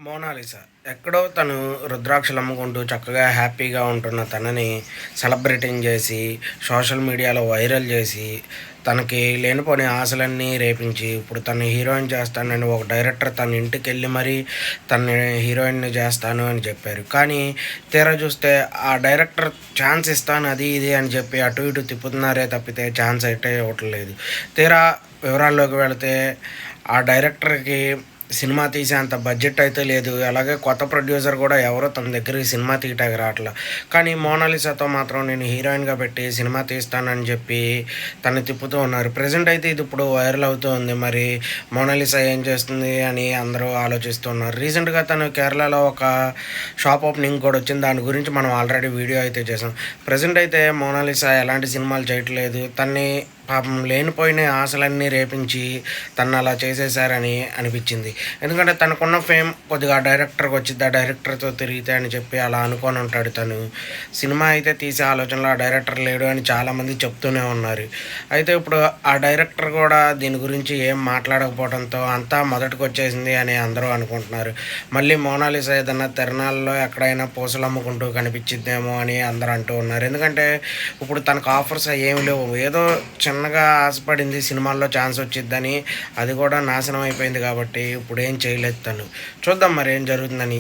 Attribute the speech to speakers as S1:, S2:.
S1: Mona Lisa ఎక్కడో తను రుద్రాక్షలు అమ్ముకుంటూ చక్కగా హ్యాపీగా ఉంటున్న తనని సెలబ్రేటింగ్ చేసి సోషల్ మీడియాలో వైరల్ చేసి తనకి లేనిపోని ఆశలన్నీ రేపించి ఇప్పుడు తను హీరోయిన్ చేస్తానని ఒక డైరెక్టర్ తన ఇంటికి వెళ్ళి మరీ తన హీరోయిన్ని చేస్తాను అని చెప్పారు. కానీ తీరా చూస్తే ఆ డైరెక్టర్ ఛాన్స్ ఇస్తాను అది ఇది అని చెప్పి అటు ఇటు తిప్పుతున్నారే తప్పితే ఛాన్స్ అయితే ఇవ్వట్లేదు. తీరా వివరాల్లోకి వెళితే ఆ డైరెక్టర్‌కి సినిమా తీసేంత బడ్జెట్ అయితే లేదు. అలాగే కొత్త ప్రొడ్యూసర్ కూడా ఎవరో తన దగ్గరికి సినిమా తీయటానికి రాట్ల. కానీ మోనాలిసాతో మాత్రం నేను హీరోయిన్‌గా పెట్టి సినిమా తీస్తానని చెప్పి తన్ని తిప్పుతూ ఉన్నారు. ప్రెజెంట్ అయితే ఇది ఇప్పుడు వైరల్ అవుతూ ఉంది. మరి మోనాలిసా ఏం చేస్తుంది అని అందరూ ఆలోచిస్తున్నారు. రీసెంట్‌గా తను కేరళలో ఒక షాప్ ఓపెనింగ్ కూడా వచ్చింది. దాని గురించి మనం ఆల్రెడీ వీడియో అయితే చేసాం. ప్రెజెంట్ అయితే మోనాలిసా ఎలాంటి సినిమాలు చేయట్లేదు. తన్ని పాపం లేనిపోయిన ఆశలన్నీ రేపించి తనని అలా చేసేసారని అనిపించింది. ఎందుకంటే తనకున్న ఫేమ్ కొద్దిగా ఆ డైరెక్టర్‌కి వచ్చిద్ది. ఆ డైరెక్టర్‌తో తిరిగితే అని చెప్పి అలా అనుకోని ఉంటాడు తను. సినిమా అయితే తీసే ఆలోచనలో ఆ డైరెక్టర్ లేడు అని చాలామంది చెప్తూనే ఉన్నారు. అయితే ఇప్పుడు ఆ డైరెక్టర్ కూడా దీని గురించి ఏం మాట్లాడకపోవడంతో అంతా మొదటికొచ్చేసింది అని అందరూ అనుకుంటున్నారు. మళ్ళీ మోనాలిసా ఏదన్నా తిరణాల్లో ఎక్కడైనా పూసలు అమ్ముకుంటూ కనిపించిద్దేమో అని అందరూ అంటూ ఉన్నారు. ఎందుకంటే ఇప్పుడు తనకు ఆఫర్స్ అయ్యేమి లేవు. ఏదో చిన్నగా ఆశపడింది సినిమాల్లో ఛాన్స్ వచ్చిద్దని. అది కూడా నాశనం అయిపోయింది కాబట్టి ఇప్పుడేం చేయలేదు తను. చూద్దాం మరి ఏం జరుగుతుందని.